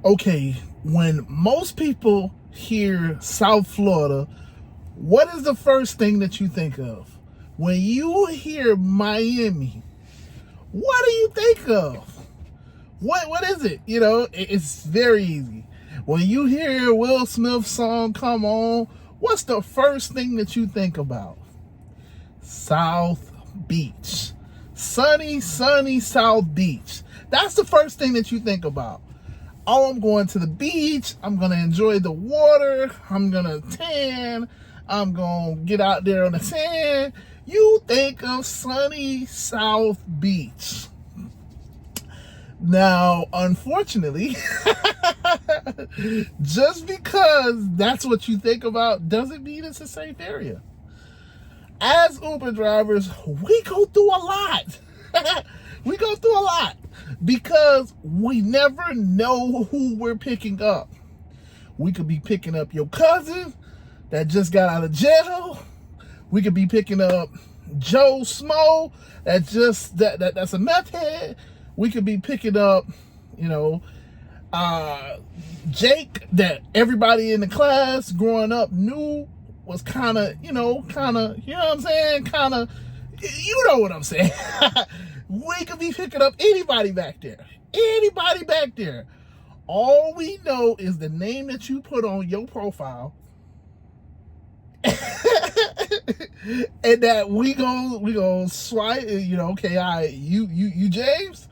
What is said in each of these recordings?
Okay, when most people hear South Florida, what is the first thing that you think of? When you hear Miami, what do you think of? What is it? You know, it's very easy. When you hear Will Smith's song Come On, what's the first thing that you think about? South Beach. Sunny South Beach. That's the first thing that you think about. Oh, I'm going to the beach. I'm going to enjoy the water. I'm going to tan. I'm going to get out there on the sand. You think of sunny South Beach. Now, unfortunately, just because that's what you think about doesn't mean it's a safe area. As Uber drivers, we go through a lot. We go through a lot because we never know who we're picking up. We could be picking up your cousin that just got out of jail. We could be picking up Joe Smo that's a meth head. We could be picking up, Jake that everybody in the class growing up knew was kind of, you know what I'm saying? You know what I'm saying? We could be picking up anybody back there. Anybody back there. All we know is the name that you put on your profile. And that we gonna swipe, okay, all right, you James?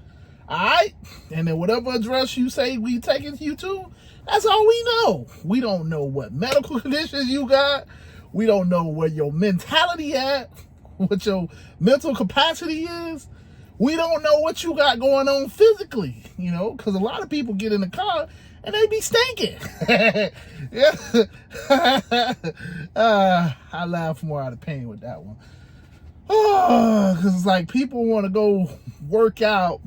All right, and then whatever address you say we taking you to, that's all we know. We don't know what medical conditions you got. We don't know where your mentality at, what your mental capacity is. We don't know what you got going on physically, because a lot of people get in the car and they be stinking. I laugh more out of pain with that one. Because it's like people want to go work out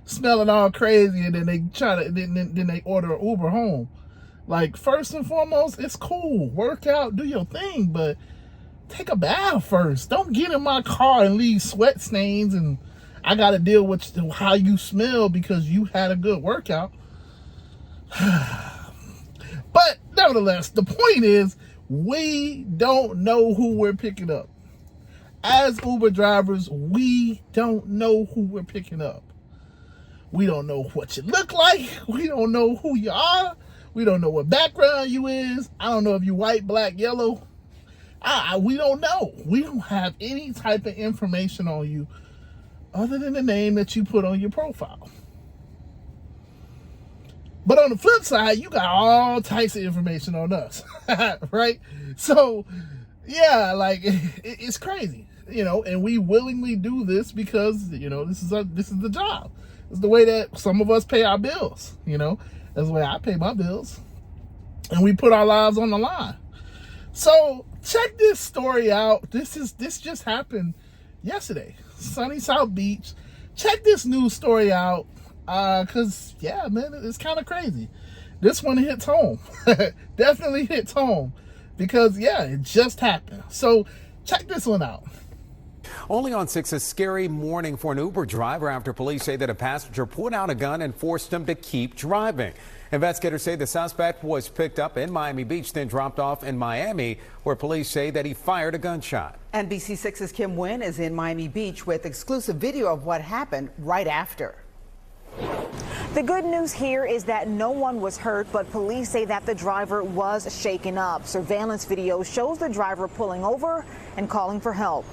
smelling all crazy, and then they then they order an Uber home. Like, first and foremost, it's cool, work out, do your thing, but take a bath first. Don't get in my car and leave sweat stains and I gotta deal with how you smell because you had a good workout. But nevertheless, the point is, we don't know who we're picking up. As Uber drivers, we don't know who we're picking up. We don't know what you look like. We don't know who you are. We don't know what background you is. I don't know if you white, black, yellow. We don't know. We don't have any type of information on you other than the name that you put on your profile. But on the flip side, you got all types of information on us, right? So, yeah, like, it's crazy, and we willingly do this because, this is the job. It's the way that some of us pay our bills, That's the way I pay my bills. And we put our lives on the line. So check this story out. This just happened yesterday. Sunny South Beach. Check this news story out. Cause yeah, man, it's kind of crazy. This one hits home. Definitely hits home. Because yeah, it just happened. So check this one out. Only on 6, a scary morning for an Uber driver after police say that a passenger pulled out a gun and forced him to keep driving. Investigators say the suspect was picked up in Miami Beach, then dropped off in Miami, where police say that he fired a gunshot. NBC6's Kim Nguyen is in Miami Beach with exclusive video of what happened right after. The good news here is that no one was hurt, but police say that the driver was shaken up. Surveillance video shows the driver pulling over and calling for help.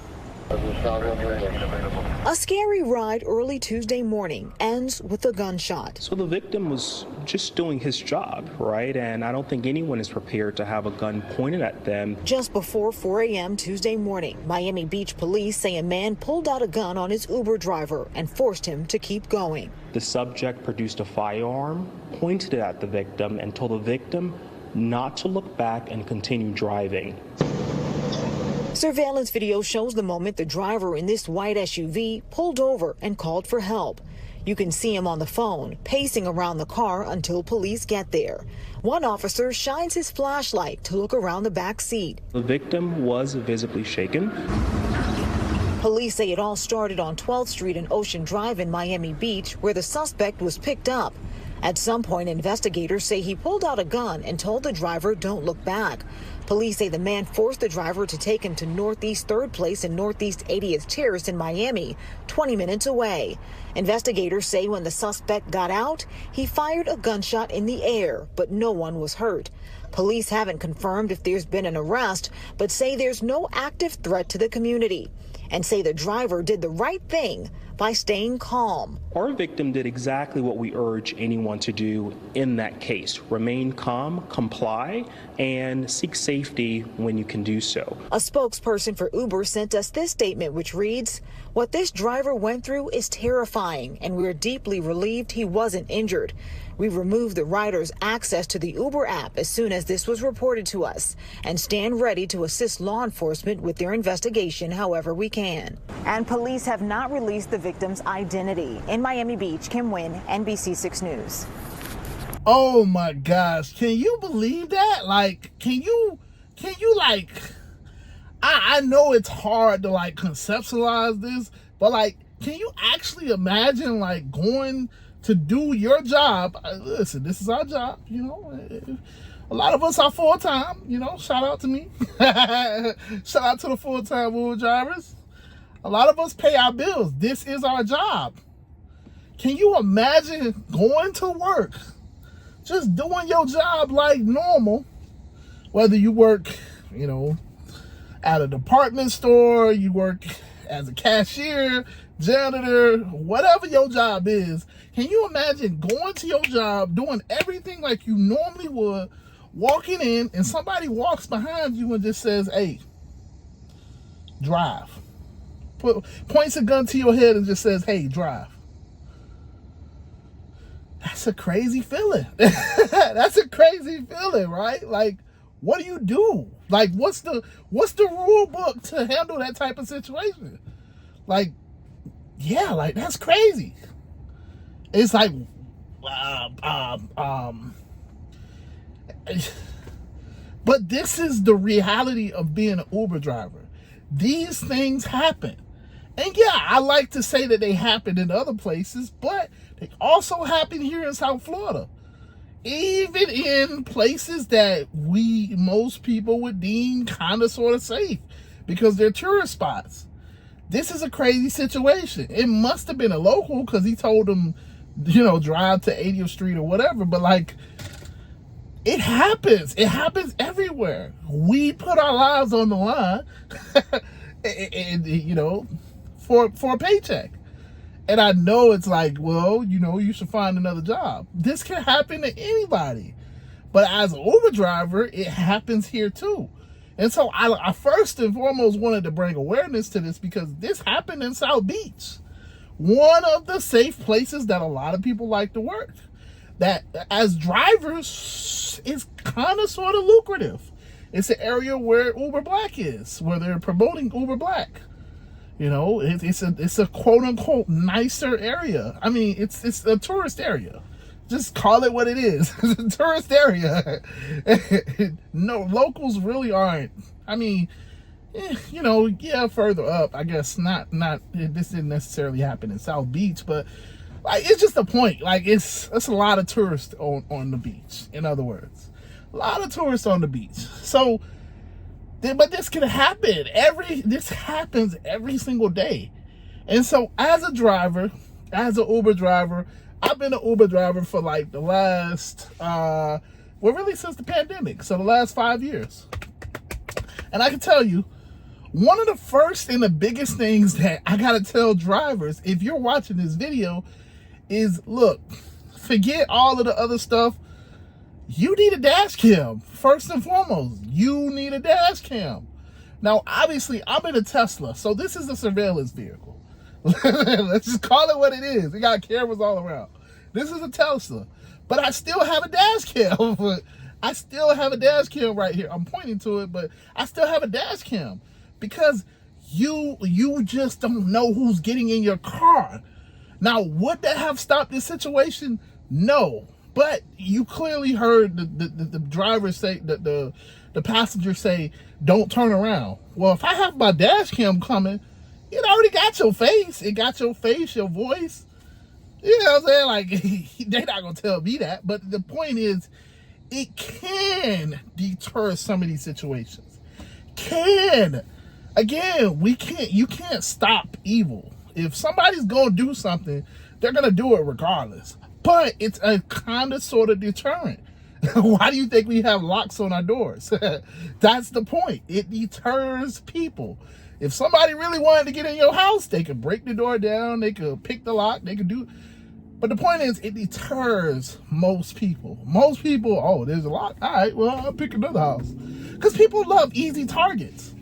A scary ride early Tuesday morning ends with a gunshot. So the victim was just doing his job, right? And I don't think anyone is prepared to have a gun pointed at them. Just before 4 a.m. Tuesday morning, Miami Beach police say a man pulled out a gun on his Uber driver and forced him to keep going. The subject produced a firearm, pointed it at the victim, and told the victim not to look back and continue driving. Surveillance video shows the moment the driver in this white SUV pulled over and called for help. You can see him on the phone, pacing around the car until police get there. One officer shines his flashlight to look around the back seat. The victim was visibly shaken. Police say it all started on 12th Street and Ocean Drive in Miami Beach, where the suspect was picked up. At some point, investigators say he pulled out a gun and told the driver, "Don't look back." Police say the man forced the driver to take him to Northeast 3rd Place and Northeast 80th Terrace in Miami, 20 minutes away. Investigators say when the suspect got out, he fired a gunshot in the air, but no one was hurt. Police haven't confirmed if there's been an arrest, but say there's no active threat to the community, and say the driver did the right thing by staying calm. Our victim did exactly what we urge anyone to do in that case. Remain calm, comply, and seek safety when you can do so. A spokesperson for Uber sent us this statement, which reads, "What this driver went through is terrifying, and we're deeply relieved he wasn't injured. We removed the rider's access to the Uber app as soon as this was reported to us and stand ready to assist law enforcement with their investigation however we can." And police have not released the victim's identity. In Miami Beach, Kim Nguyen, NBC 6 News. Oh my gosh, can you believe that? Like, can you like, I know it's hard to like conceptualize this, but like, can you actually imagine like going to do your job? Listen, this is our job, you know. A lot of us are full-time, you know. Shout out to me. Shout out to the full-time Uber drivers. A lot of us pay our bills. This is our job. Can you imagine going to work, just doing your job like normal, whether you work, you know, at a department store, you work as a cashier, janitor, whatever your job is. Can you imagine going to your job, doing everything like you normally would, walking in, and somebody walks behind you and just says, "Hey, drive." Points a gun to your head and just says, "Hey, drive." That's a crazy feeling. That's a crazy feeling, right? Like, what do you do? Like, what's the rule book to handle that type of situation? Like, yeah, like, that's crazy. It's like, but this is the reality of being an Uber driver. These things happen. And yeah, I like to say that they happen in other places, but they also happen here in South Florida. Even in places that most people would deem kind of sort of safe because they're tourist spots. This is a crazy situation. It must have been a local because he told them, you know, drive to 80th Street or whatever. But like, it happens. It happens everywhere. We put our lives on the line, and you know, for a paycheck. And I know it's like, well, you know, you should find another job. This can happen to anybody. But as an Uber driver, it happens here too. And so I first and foremost wanted to bring awareness to this because this happened in South Beach. One of the safe places that a lot of people like to work. That as drivers is kind of sort of lucrative. It's an area where Uber Black is, where they're promoting Uber Black. You know, it's a quote unquote nicer area. I mean, it's a tourist area. Just call it what it is. It's a tourist area. No, locals really aren't. I mean, you know, yeah, further up, I guess not. This didn't necessarily happen in South Beach, but like, it's just a point. Like, it's a lot of tourists on the beach. In other words, a lot of tourists on the beach. So. But this can happen. This happens every single day. And so as a driver, as an Uber driver, I've been an Uber driver for like the last, well, really since the pandemic. So the last 5 years. And I can tell you, one of the first and the biggest things that I got to tell drivers, if you're watching this video, is look, forget all of the other stuff. You need a dash cam. First and foremost, you need a dash cam. Now, obviously, I'm in a Tesla, so this is a surveillance vehicle. Let's just call it what it is. It got cameras all around. This is a Tesla, but I still have a dash cam. I still have a dash cam right here. I'm pointing to it, but I still have a dash cam because you just don't know who's getting in your car. Now, would that have stopped this situation? No. But you clearly heard the driver say, the passenger say, "Don't turn around." Well, if I have my dash cam coming, it already got your face. It got your face, your voice. You know what I'm saying? Like, they're not going to tell me that. But the point is, it can deter some of these situations. Can. Again, you can't stop evil. If somebody's going to do something, they're going to do it regardless. But it's a kind of sort of deterrent. Why do you think we have locks on our doors? That's the point. It deters people. If somebody really wanted to get in your house, they could break the door down, they could pick the lock, they could do. But the point is, it deters most people. Most people, oh, there's a lock. All right, well, I'll pick another house. Because people love easy targets.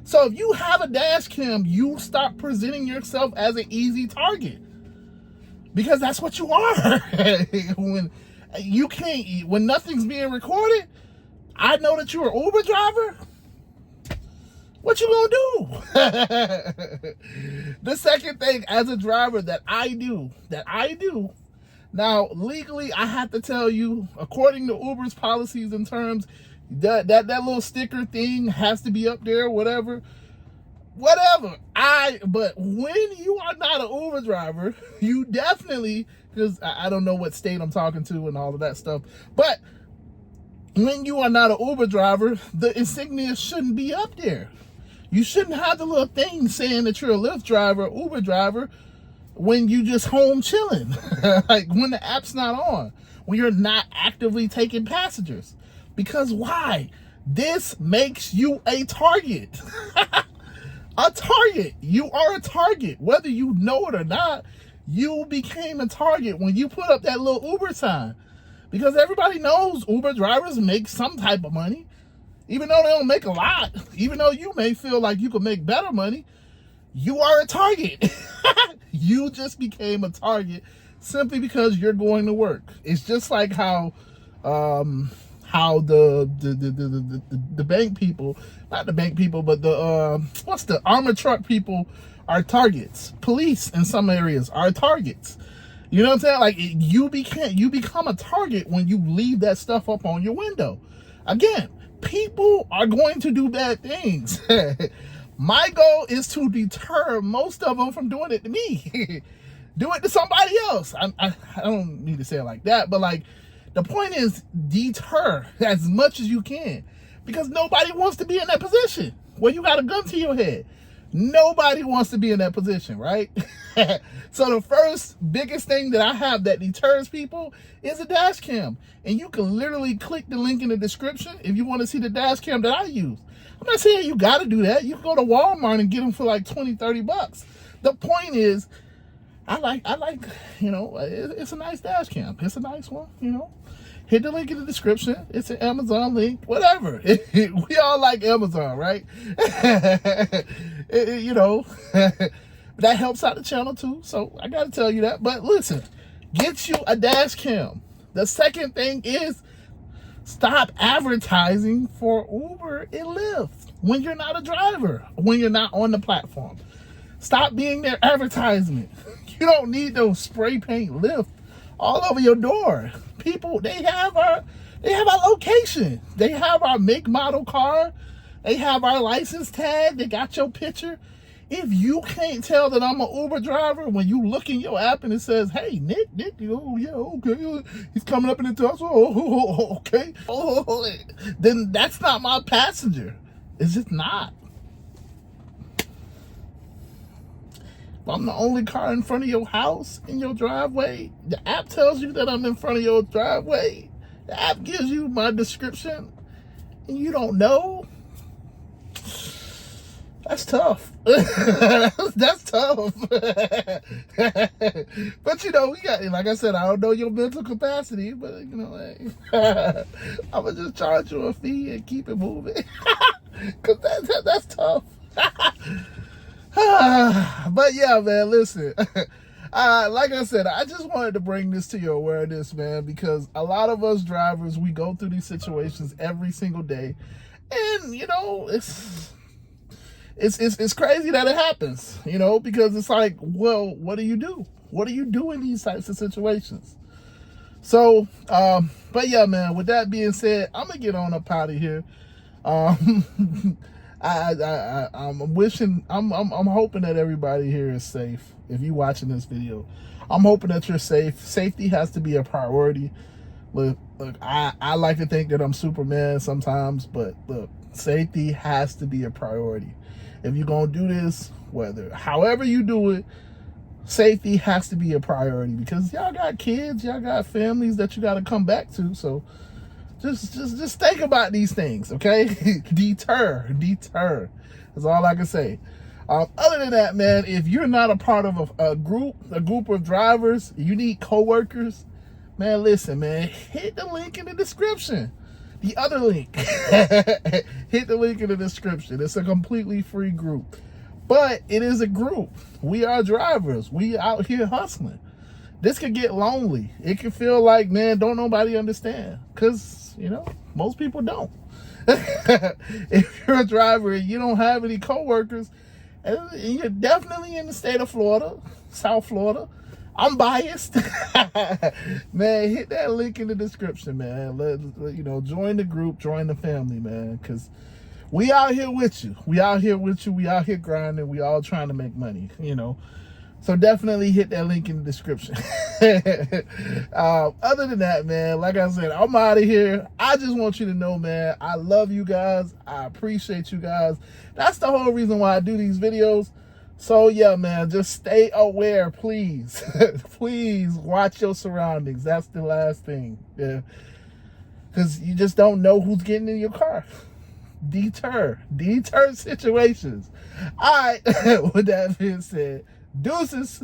So if you have a dash cam, you stop presenting yourself as an easy target. Because that's what you are. When nothing's being recorded, I know that you're an Uber driver. What you gonna do? The second thing as a driver that I do, now legally I have to tell you, according to Uber's policies and terms, that little sticker thing has to be up there, whatever. But when you are not an Uber driver, you definitely, because I don't know what state I'm talking to and all of that stuff, but when you are not an Uber driver, the insignia shouldn't be up there. You shouldn't have the little thing saying that you're a Lyft driver, Uber driver, when you just home chilling. Like when the app's not on, when you're not actively taking passengers. Because why? This makes you a target. A target. You are a target. Whether you know it or not, you became a target when you put up that little Uber sign. Because everybody knows Uber drivers make some type of money. Even though they don't make a lot, even though you may feel like you could make better money, you are a target. You just became a target simply because you're going to work. It's just like how the bank people, not the bank people, but the armored truck people are targets. Police in some areas are targets. You know what I'm saying? Like you become a target when you leave that stuff up on your window. Again, people are going to do bad things. My goal is to deter most of them from doing it to me. Do it to somebody else. I don't need to say it like that, but like the point is deter as much as you can, because nobody wants to be in that position where you got a gun to your head. Nobody wants to be in that position, right? So the first biggest thing that I have that deters people is a dash cam. And you can literally click the link in the description if you want to see the dash cam that I use. I'm not saying you got to do that. You can go to Walmart and get them for like 20, 30 bucks. The point is, I like, you know, it's a nice dash cam. It's a nice one, you know. Hit the link in the description. It's an Amazon link, whatever. We all like Amazon, right? You know, that helps out the channel too. So I got to tell you that. But listen, get you a dash cam. The second thing is stop advertising for Uber and Lyft when you're not a driver, when you're not on the platform. Stop being their advertisement. You don't need those spray paint Lyft all over your door. People, they have our location. They have our make, model car. They have our license tag. They got your picture. If you can't tell that I'm an Uber driver when you look in your app and it says, hey, Nick, oh, yeah, okay, he's coming up in the touch, oh, okay, oh, then that's not my passenger. It's just not. If I'm the only car in front of your house, in your driveway, the app tells you that I'm in front of your driveway, the app gives you my description, and you don't know, that's tough. That's tough. But you know, we got, like I said, I don't know your mental capacity, but you know, hey, I'm gonna just charge you a fee and keep it moving. Cause that's tough. But yeah, man, listen. Like I said, I just wanted to bring this to your awareness, man, because a lot of us drivers, we go through these situations every single day, and you know, it's crazy that it happens, you know, because it's like, well, what do you do? What do you do in these types of situations? So, but yeah, man, with that being said, I'm gonna get on up out of here. I'm hoping that everybody here is safe. If you're watching this video, I'm hoping that you're safe. Safety has to be a priority. Look, I like to think that I'm Superman sometimes, but look, safety has to be a priority. If you're gonna do this, however you do it, safety has to be a priority, because y'all got kids, y'all got families that you got to come back to. So just think about these things, okay? deter. That's all I can say. Other than that, man, if you're not a part of a group of drivers, you need coworkers, man, listen, man, hit the link in the description. The other link. Hit the link in the description. It's a completely free group. But it is a group. We are drivers. We out here hustling. This could get lonely. It can feel like, man, don't nobody understand. Because, most people don't. If you're a driver and you don't have any coworkers, and you're definitely in the state of Florida, South Florida, I'm biased. Man, hit that link in the description, man. Join the group, join the family, man, because we out here with you. We out here with you. We out here grinding. We all trying to make money, So definitely hit that link in the description. Other than that, man, like I said, I'm out of here. I just want you to know, man, I love you guys. I appreciate you guys. That's the whole reason why I do these videos. So yeah, man, just stay aware, please. Please watch your surroundings. That's the last thing. Yeah. Because you just don't know who's getting in your car. Deter situations. All right. With that being said, deuces.